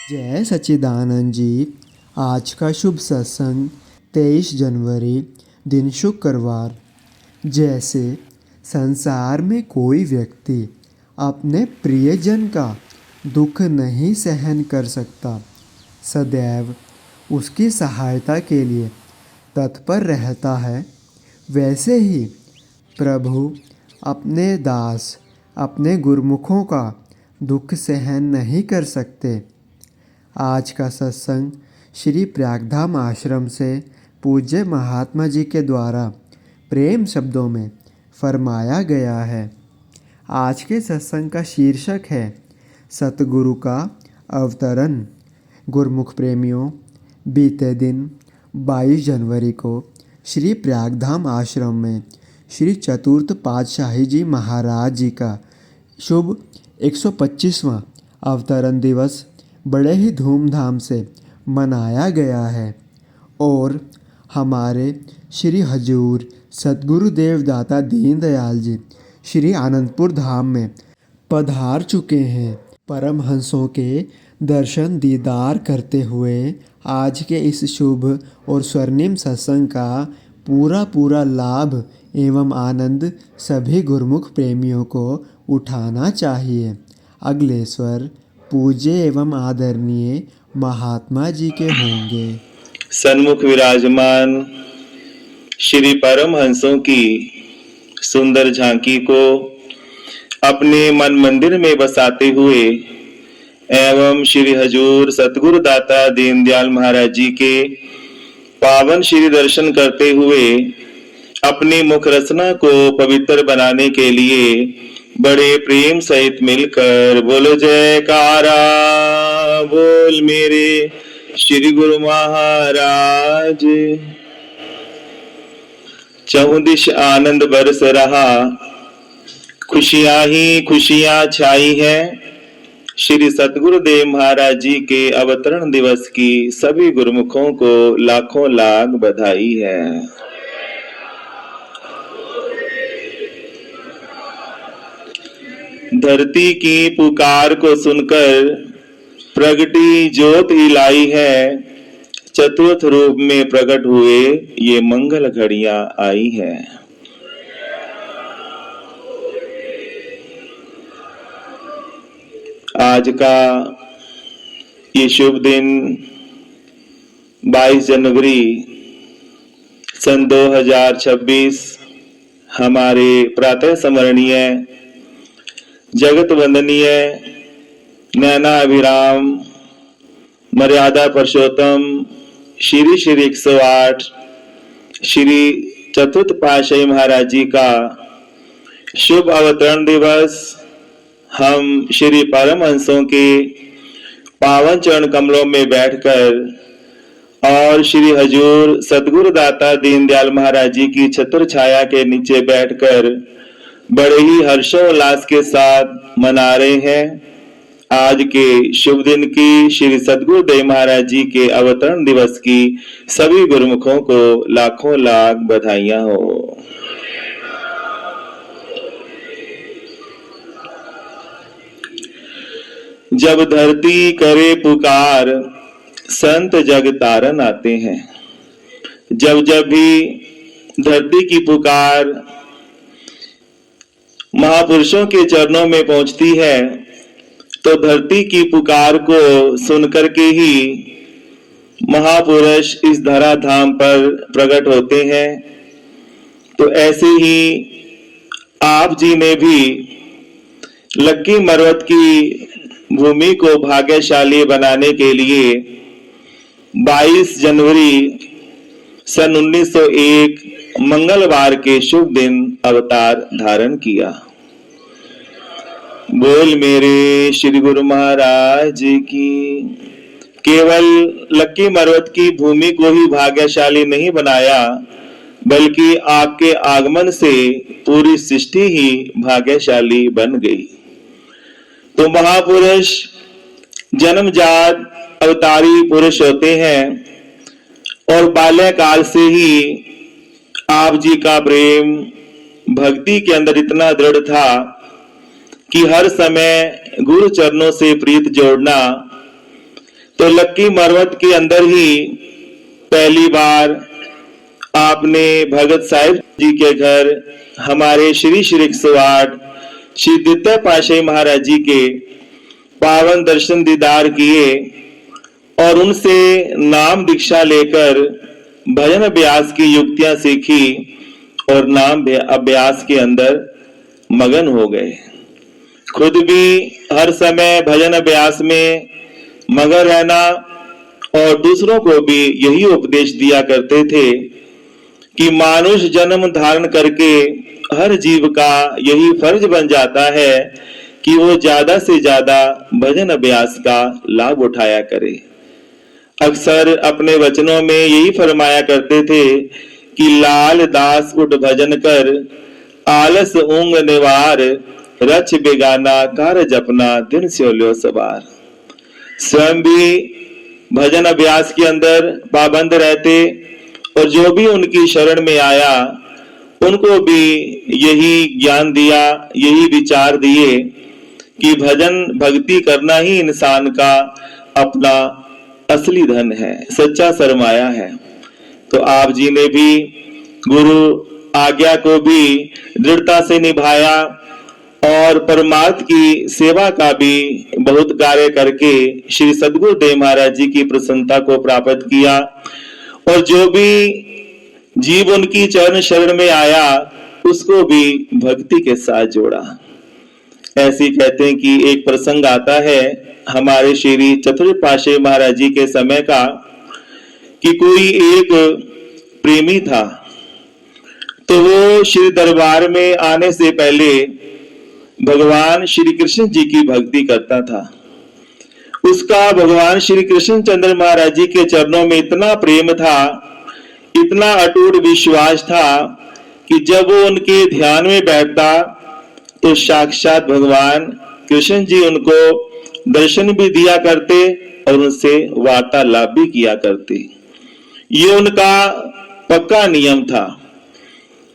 जय सच्चिदानंद जी। आज का शुभ सत्संग 23 जनवरी दिन शुक्रवार। जैसे संसार में कोई व्यक्ति अपने प्रियजन का दुख नहीं सहन कर सकता, सदैव उसकी सहायता के लिए तत्पर रहता है, वैसे ही प्रभु अपने दास, अपने गुरमुखों का दुख सहन नहीं कर सकते। आज का सत्संग श्री प्रयागधाम आश्रम से पूज्य महात्मा जी के द्वारा प्रेम शब्दों में फरमाया गया है। आज के सत्संग का शीर्षक है सतगुरु का अवतरण। गुरमुख प्रेमियों, बीते दिन 22 जनवरी को श्री प्रयागधाम आश्रम में श्री चतुर्थ पातशाही जी महाराज जी का शुभ 125वां अवतरण दिवस बड़े ही धूमधाम से मनाया गया है और हमारे श्री हजूर सतगुरुदेव दाता दीनदयाल जी श्री आनंदपुर धाम में पधार चुके हैं। परमहंसों के दर्शन दीदार करते हुए आज के इस शुभ और स्वर्णिम सत्संग का पूरा लाभ एवं आनंद सभी गुरमुख प्रेमियों को उठाना चाहिए। अगले स्वर पूज्य एवं आदरणीय महात्मा जी के होंगे। सन्मुख विराजमान श्री परमहंसों की सुंदर झांकी को अपने मन मंदिर में बसाते हुए एवं श्री हजूर सतगुरु दाता दीनदयाल महाराज जी के पावन श्री दर्शन करते हुए अपनी मुख रचना को पवित्र बनाने के लिए बड़े प्रेम सहित मिलकर बोलो जयकारा। बोल मेरे श्री गुरु महाराज। चहुदिश आनंद बरस रहा, खुशियां ही खुशियां छाई है। श्री सतगुरुदेव महाराज जी के अवतरण दिवस की सभी गुरुमुखों को लाखों लाख बधाई है। धरती की पुकार को सुनकर प्रगटी ज्योत ही लाई है। चतुर्थ रूप में प्रकट हुए ये मंगल घड़ियां आई है। आज का ये शुभ दिन 22 जनवरी सन 2026 हमारे प्रातः स्मरणीय जगत वंदनीय नैना अभिराम मर्यादा पुरुषोत्तम श्री 108 श्री चतुर्थ पातशाही महाराज जी का शुभ अवतरण दिवस हम श्री परमहंसों के पावन चरण कमलों में बैठकर और श्री हजूर सतगुरु दाता दीनदयाल महाराज जी की छत्र छाया के नीचे बैठकर बड़े ही हर्षोल्लास के साथ मना रहे हैं आज के शुभ दिन की श्री सतगुरुदेव महाराज जी के अवतरण दिवस की सभी गुरुमुखों को लाखों लाख बधाइयां हो। जब धरती करे पुकार संत जग तारन आते हैं। जब जब भी धरती की पुकार महापुरुषों के चरणों में पहुंचती है तो धरती की पुकार को सुनकर के ही महापुरुष इस धरा धाम पर प्रकट होते हैं। तो ऐसे ही आप जी ने भी लक्की मरवत की भूमि को भाग्यशाली बनाने के लिए 22 जनवरी सन 1901 मंगलवार के शुभ दिन अवतार धारण किया। बोल मेरे श्री गुरु महाराज की। केवल लक्की मरवत की भूमि को ही भाग्यशाली नहीं बनाया बल्कि आपके आगमन से पूरी सृष्टि ही भाग्यशाली बन गई। तो महापुरुष जन्मजात अवतारी पुरुष होते हैं और बाल्यकाल से ही आप जी का प्रेम भक्ति के अंदर इतना दृढ़ था कि हर समय गुरु चरणों से प्रीत जोड़ना तो लक्की मरवत के अंदर ही पहली बार आपने भगत साहिब जी के घर हमारे श्री श्री 108 श्री द्वितीय पातशाही महाराज जी के पावन दर्शन दीदार किए और उनसे नाम दीक्षा लेकर भजन अभ्यास की युक्तियां सीखी और नाम अभ्यास के अंदर मगन हो गए। खुद भी हर समय भजन अभ्यास में मगन रहना और दूसरों को भी यही उपदेश दिया करते थे कि मानुष जन्म धारण करके हर जीव का यही फर्ज बन जाता है कि वो ज्यादा से ज्यादा भजन अभ्यास का लाभ उठाया करे। अक्सर अपने वचनों में यही फरमाया करते थे कि लाल दास उठ भजन कर, आलस ऊंग निवार, रच बेगाना कार जपना दिन स्योल्यो सवार। स्वयं भी भजन अभ्यास के अंदर पाबंद रहते और जो भी उनकी शरण में आया उनको भी यही ज्ञान दिया, यही विचार दिए कि भजन भक्ति करना ही इंसान का अपना असली धन है, सच्चा सरमाया है। तो आप जी ने भी गुरु आज्ञा को भी दृढ़ता से निभाया और परमात्मा की सेवा का भी बहुत कार्य करके श्री सद्गुरुदेव महाराज जी की प्रसन्नता को प्राप्त किया। और जो भी जीव उनकी चरण शरण में आया उसको भी भक्ति के साथ जोड़ा। ऐसी कहते हैं कि एक प्रसंग आता है हमारे श्री चतुर्थ पातशाही महाराज जी के समय का कि कोई एक प्रेमी था, तो वो श्री दरबार में आने से पहले भगवान श्री कृष्ण जी की भक्ति करता था। उसका भगवान श्री कृष्ण चंद्र महाराज जी के चरणों में इतना प्रेम था, इतना अटूट विश्वास था कि जब वो उनके ध्यान में बैठता तो साक्षात भगवान कृष्ण जी उनको दर्शन भी दिया करते और उनसे वार्तालाप भी किया करते। ये उनका पक्का नियम था।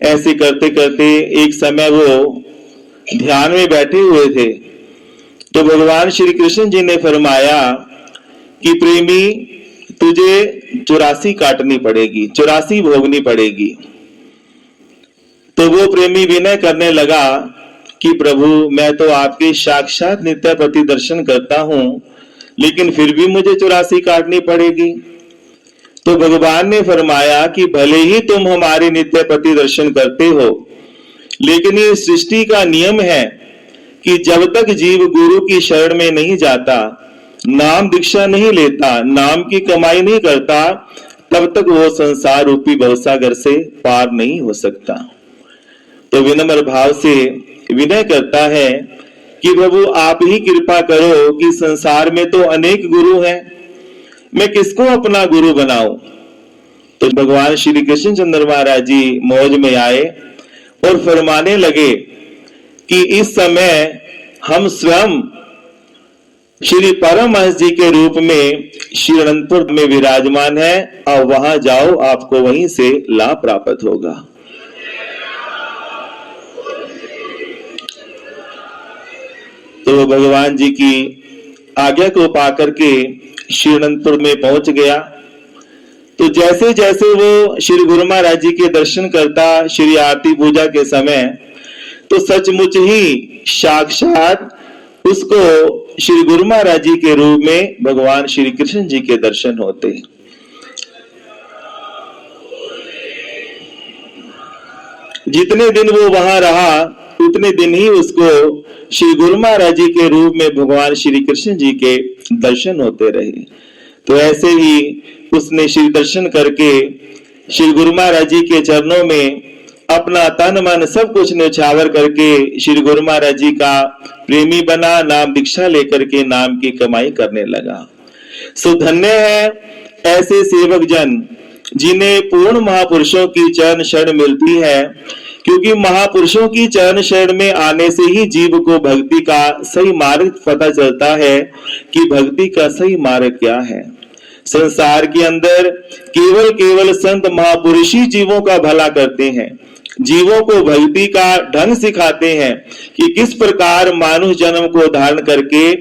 ऐसे करते करते एक समय वो ध्यान में बैठे हुए थे तो भगवान श्री कृष्ण जी ने फरमाया कि प्रेमी तुझे 84 काटनी पड़ेगी, 84 भोगनी पड़ेगी। तो वो प्रेमी विनय करने लगा कि प्रभु मैं तो आपके साक्षात नित्य पति दर्शन करता हूं, लेकिन फिर भी मुझे 84 काटनी पड़ेगी। तो भगवान ने फरमाया कि भले ही तुम हमारे नित्य पति दर्शन करते हो, लेकिन ये सृष्टि का नियम है कि जब तक जीव गुरु की शरण में नहीं जाता, नाम दीक्षा नहीं लेता, नाम की कमाई नहीं करता, तब तक वो संसार रूपी भवसागर से पार नहीं हो सकता। तो विनम्र भाव से विनय करता है कि प्रभु आप ही कृपा करो कि संसार में तो अनेक गुरु हैं, मैं किसको अपना गुरु बनाऊं। तो भगवान श्री कृष्ण चंद्र महाराज जी मौज में आए और फरमाने लगे कि इस समय हम स्वयं श्री परमहंस जी के रूप में श्री अनंतपुर में विराजमान है, और वहां जाओ आपको वहीं से लाभ प्राप्त होगा। तो भगवान जी की आज्ञा को पाकर के श्री अनंतपुर में पहुंच गया। तो जैसे जैसे वो श्री गुरु महाराज जी के दर्शन करता श्री आरती पूजा के समय, तो सचमुच ही साक्षात उसको श्री गुरु महाराज जी के रूप में भगवान श्री कृष्ण जी के दर्शन होते। जितने दिन वो वहां रहा उतने दिन ही उसको श्री गुरु महाराज जी के रूप में भगवान श्री कृष्ण जी के दर्शन होते रहे। तो ऐसे ही उसने श्री दर्शन करके श्री गुरु महाराज जी के चरणों में अपना तन मन सब कुछ न्यौछावर करके श्री गुरु महाराज जी का प्रेमी बना, नाम दीक्षा लेकर के नाम की कमाई करने लगा। सो धन्य है ऐसे सेवक जन जिन्हें पूर्ण महापुरुषों की चरण शरण मिलती है, क्योंकि महापुरुषों की चरण शरण में आने से ही जीव को भक्ति का सही मार्ग पता चलता है कि भक्ति का सही मार्ग क्या है। संसार के अंदर केवल संत महापुरुष ही जीवों का भला करते हैं, जीवों को भक्ति का ढंग सिखाते हैं कि किस प्रकार मानुष जन्म को धारण करके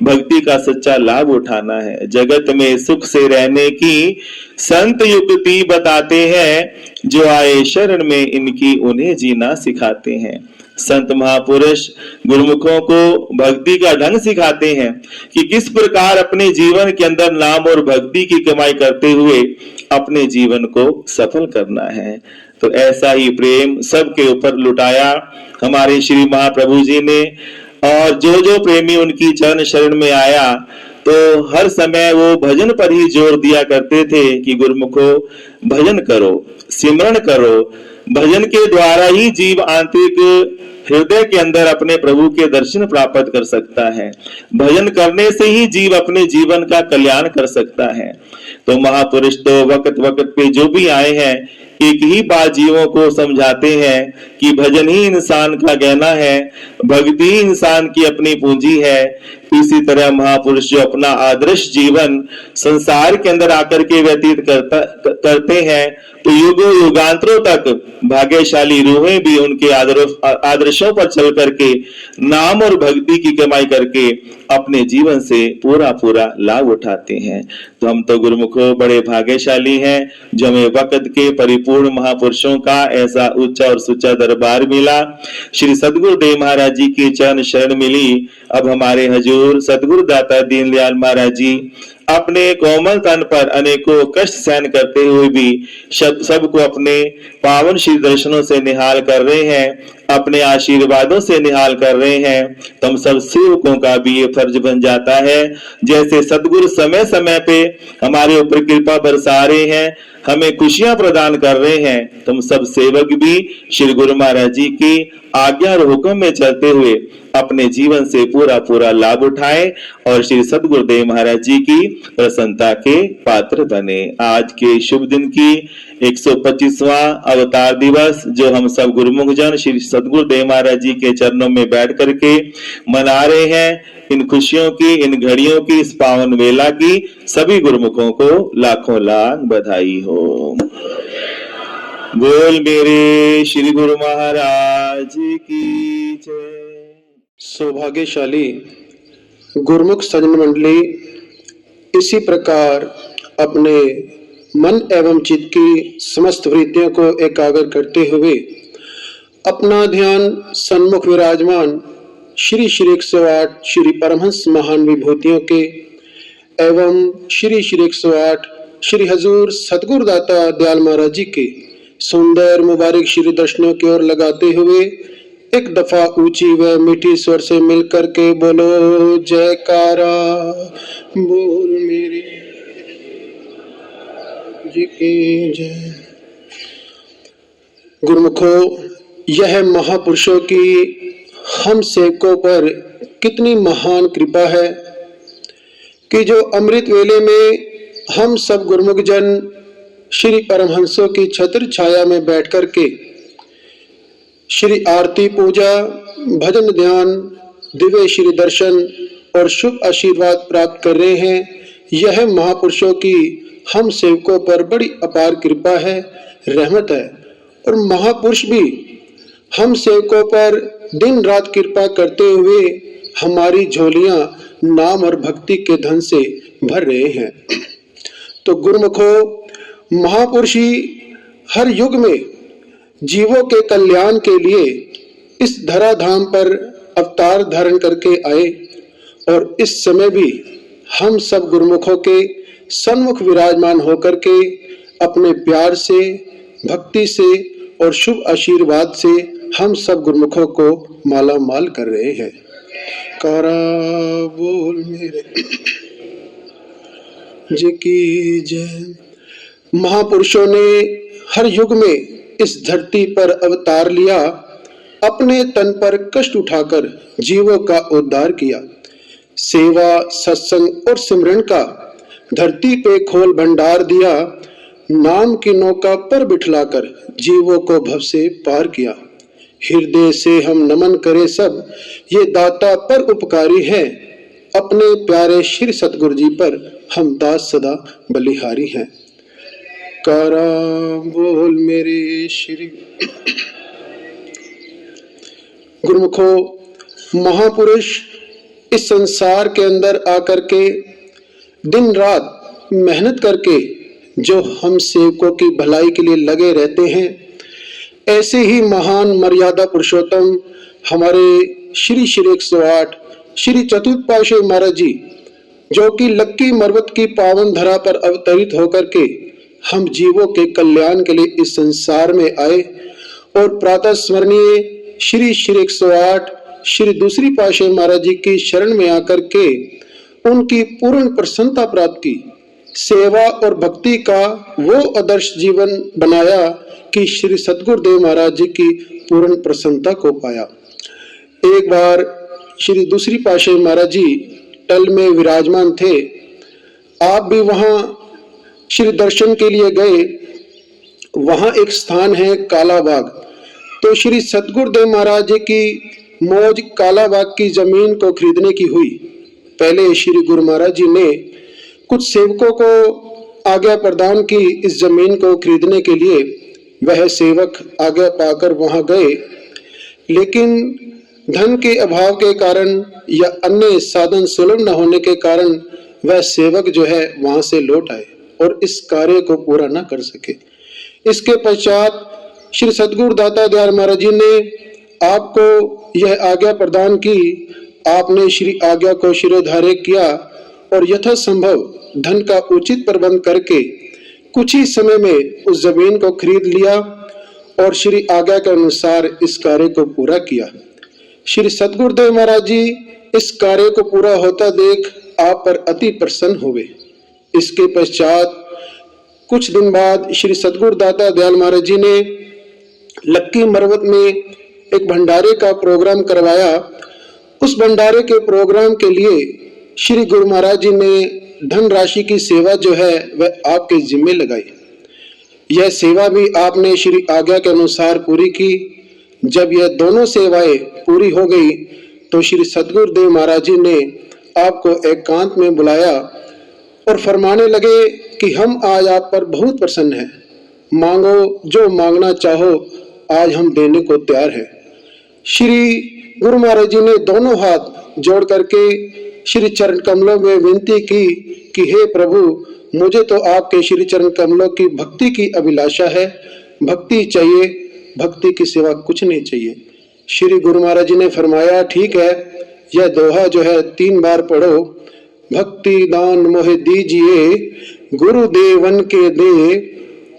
भक्ति का सच्चा लाभ उठाना है। जगत में सुख से रहने की संत युक्ति बताते हैं, जो आए शरण में इनकी उन्हें जीना सिखाते हैं। संत महापुरुष गुरुमुखों को भक्ति का ढंग सिखाते हैं कि किस प्रकार अपने जीवन के अंदर नाम और भक्ति की कमाई करते हुए अपने जीवन को सफल करना है। तो ऐसा ही प्रेम सबके ऊपर लुटाया हमारे श्री महाप्रभु जी ने, और जो जो प्रेमी उनकी चरण शरण में आया तो हर समय वो भजन पर ही जोर दिया करते थे कि गुरुमुखो भजन करो, सिमरन करो। भजन के द्वारा ही जीव आंतरिक हृदय के अंदर अपने प्रभु के दर्शन प्राप्त कर सकता है। भजन करने से ही जीव अपने जीवन का कल्याण कर सकता है। तो महापुरुष तो वक्त वक्त पे जो भी आए हैं एक ही बात जीवों को समझाते हैं कि भजन ही इंसान का गहना है, भक्ति ही इंसान की अपनी पूंजी है। इसी तरह महापुरुष जो अपना आदर्श जीवन संसार के अंदर आकर के व्यतीत करते हैं, तो युगों युगांतरों तक भाग्यशाली रूहें भी उनके आदर्शों पर चल करके नाम और भक्ति की कमाई करके अपने जीवन से पूरा पूरा लाभ उठाते हैं। तो हम तो गुरुमुखों बड़े भाग्यशाली हैं जो हमें वक्त के परिपूर्ण महापुरुषों का ऐसा उच्च और सुच्चा दरबार मिला। श्री सद्गुरुदेव महाराज जी की चरण शरण मिली। अब हमारे हजूर सद्गुरु दाता दीनदयाल महाराज जी अपने कोमल तन पर अनेकों कष्ट सहन करते हुए भी सबको अपने पावन श्री दर्शनों से निहाल कर रहे हैं, अपने आशीर्वादों से निहाल कर रहे हैं। तुम सब सेवकों का भी ये फर्ज बन जाता है, जैसे सद्गुरु समय समय पे हमारे ऊपर कृपा बरसा रहे हैं, हमें खुशियां प्रदान कर रहे हैं, तुम सब सेवक भी श्री गुरु महाराज जी की आज्ञा और हुक्म में चलते हुए अपने जीवन से पूरा पूरा लाभ उठाएं और श्री सद्गुरुदेव महाराज जी की प्रसन्नता के पात्र बने। आज के शुभ दिन की 125वां अवतार दिवस जो हम सब गुरुमुख जन श्री सद्गुरुदेव महाराज जी के चरणों में बैठ करके मना रहे हैं, इन खुशियों की, इन घड़ियों की, इस पावन वेला की सभी गुरुमुखों को लाखों लाख बधाई हो। बोल मेरे श्री गुरु महाराज की जय। सौभाग्यशाली गुरुमुख सज्जन मंडली इसी प्रकार अपने मन एवं चित्त की समस्त वृत्तियों को एकाग्र करते हुए अपना ध्यान सन्मुख विराजमान श्री श्री 108 श्री परमहंस महान विभूतियों के एवं श्री श्री 108 श्री हजूर सतगुरु दाता दयाल महाराज जी के सुंदर मुबारक श्री दर्शनों की ओर लगाते हुए एक दफा ऊंची व मीठी स्वर से मिलकर के बोलो जयकारा। बोल मेरी जी की जय। गुरुमुखों, यह महापुरुषों की हम सेवकों पर कितनी महान कृपा है कि जो अमृत वेले में हम सब गुरुमुख जन श्री परमहंसों की छत्र छाया में बैठकर के श्री आरती पूजा, भजन ध्यान, दिव्य श्री दर्शन और शुभ आशीर्वाद प्राप्त कर रहे हैं। यह महापुरुषों की हम सेवकों पर बड़ी अपार कृपा है, रहमत है। और महापुरुष भी हम सेवकों पर दिन रात कृपा करते हुए हमारी झोलियां नाम और भक्ति के धन से भर रहे हैं। तो गुरुमुखों, महापुरुष ही हर युग में जीवों के कल्याण के लिए इस धराधाम पर अवतार धारण करके आए और इस समय भी हम सब गुरुमुखों के सन्मुख विराजमान होकर के अपने प्यार से, भक्ति से और शुभ आशीर्वाद से हम सब गुरुमुखों को माला माल कर रहे हैं। कारा बोल मेरे जी की जय। महापुरुषों ने हर युग में इस धरती पर अवतार लिया, अपने तन पर कष्ट उठाकर जीवों का उद्धार किया। सेवा, सत्संग और सिमरन का धरती पे खोल भंडार दिया, नाम की नौका पर बिठलाकर जीवों को भव से पार किया। हृदय से हम नमन करें सब, ये दाता पर उपकारी है, अपने प्यारे श्री सतगुरु जी पर हम दास सदा बलिहारी हैं। कारा बोल मेरे श्री गुरुमुखों, महापुरुष इस संसार के अंदर आकर के दिन रात मेहनत करके जो हम सेवकों की भलाई के लिए लगे रहते हैं, ऐसे ही महान मर्यादा पुरुषोत्तम हमारे श्री श्री 108 श्री चतुर्थ पातशाही महाराज जी, जो कि लक्की मरवत की पावन धरा पर अवतरित होकर के हम जीवों के कल्याण के लिए इस संसार में आए और प्रातः स्मरणीय श्री श्री 108 श्री दूसरी पातशाही महाराज जी की शरण में आकर के उनकी पूर्ण प्रसन्नता प्राप्त की, सेवा और भक्ति का वो आदर्श जीवन बनाया कि श्री सद्गुरुदेव महाराज जी की पूर्ण प्रसन्नता को पाया। एक बार श्री दूसरी पातशाही महाराज जी टल में विराजमान थे, आप भी वहां श्री दर्शन के लिए गए। वहां एक स्थान है कालाबाग, तो श्री सद्गुरुदेव महाराज जी की मौज कालाबाग की जमीन को खरीदने की हुई। पहले श्री गुरु महाराज जी ने कुछ सेवकों को आज्ञा प्रदान की इस जमीन को खरीदने के लिए। वह सेवक आज्ञा पाकर वहां गए, लेकिन धन के अभाव के कारण या अन्य साधन सुलभ न होने के कारण वह सेवक जो है वहां से लौट आए और इस कार्य को पूरा न कर सके। इसके पश्चात श्री सद्गुरु दाता दयाल महाराज जी ने आपको यह आज्ञा प्रदान की। आपने श्री आज्ञा को शिरोधार्य किया और यथासंभव धन का उचित प्रबंध करके कुछ ही समय में उस जमीन को खरीद लिया और श्री आज्ञा के अनुसार इस कार्य को पूरा किया। श्री सद्गुरुदेव महाराज जी इस कार्य को पूरा होता देख आप पर अति प्रसन्न हुए। इसके पश्चात कुछ दिन बाद श्री सद्गुरु दाता दयाल महाराज जी ने लक्की मरवत में एक भंडारे का प्रोग्राम करवाया। उस भंडारे के प्रोग्राम के लिए श्री गुरु महाराज जी ने धन राशि की सेवा जो है वह आपके जिम्मे लगाई। यह सेवा भी आपने श्री आज्ञा के अनुसार पूरी की। जब यह दोनों सेवाएं पूरी हो गई तो श्री सद्गुरुदेव महाराज जी ने आपको एकांत में बुलाया और फरमाने लगे कि हम आज आप पर बहुत प्रसन्न हैं, मांगो जो मांगना चाहो, आज हम देने को तैयार हैं। श्री गुरु महाराज जी ने दोनों हाथ जोड़ करके श्री चरण कमलों में विनती की कि हे प्रभु, मुझे तो आपके श्री चरण कमलों की भक्ति की अभिलाषा है, भक्ति चाहिए, भक्ति की सिवा कुछ नहीं चाहिए। श्री गुरु महाराज जी ने फरमाया ठीक है, यह दोहा जो है 3 बार पढ़ो। भक्ति दान मोहे दीजिए, गुरुदेवन के दे,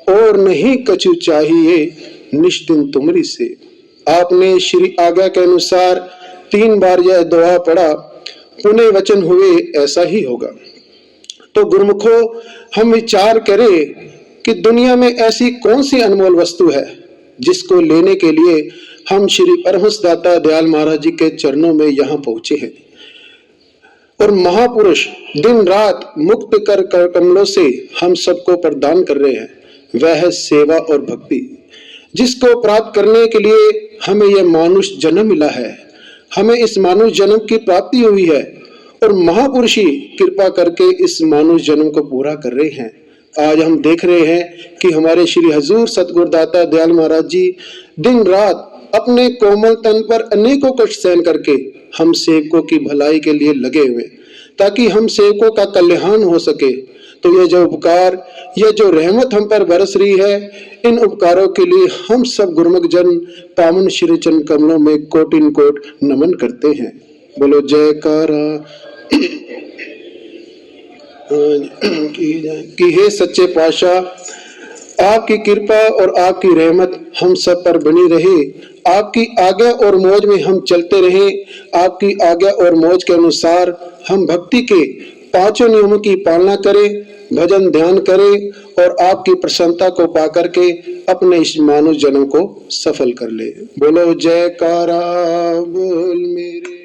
और नहीं कछु चाहिए, निश्चिंत तुमरी से। आपने श्री आज्ञा के अनुसार 3 बार यह दोहा पढ़ा, पुण्य वचन हुए ऐसा ही होगा। तो गुरुमुखो, हम विचार करें कि दुनिया में ऐसी कौन सी अनमोल वस्तु है जिसको लेने के लिए हम श्री परमहंस दाता दयाल महाराज जी के चरणों में यहाँ पहुंचे हैं। और महापुरुष दिन रात मुक्त कर कमलों से हम सबको प्रदान कर रहे हैं, वह है सेवा और भक्ति, जिसको प्राप्त करने के लिए हमें यह मानुष जन्म मिला है। हमें इस मानुष जन्म की प्राप्ति हुई है और महापुरुष ही कृपा करके इस मानुष जन्म को पूरा कर रहे हैं। आज हम देख रहे हैं कि हमारे श्री हजूर सतगुरुदाता दयाल महाराज जी दिन रात अपने कोमल तन पर अनेकों कष्ट सहन करके हम सेवकों की भलाई के लिए लगे हुए, ताकि हम सेवकों का कल्याण हो सके। तो ये जो उपकार, ये जो रहमत हम पर बरस रही है, इन उपकारों के लिए हम सब गुरुमुख जन पावन श्री चरण कमलों में कोटिन कोट नमन करते हैं। बोलो जयकारा कि हे सच्चे पातशाह, आपकी कृपा और आपकी रहमत हम सब पर बनी रहे। आपकी आज्ञा और मौज में हम चलते रहे। आपकी आज्ञा और मौज के अनुसार हम भक्ति के 5 नियमों की पालना करें, भजन ध्यान करें और आपकी प्रसन्नता को पाकर के अपने इस मानव जन्म को सफल कर ले। बोलो जयकारा बोल मेरे।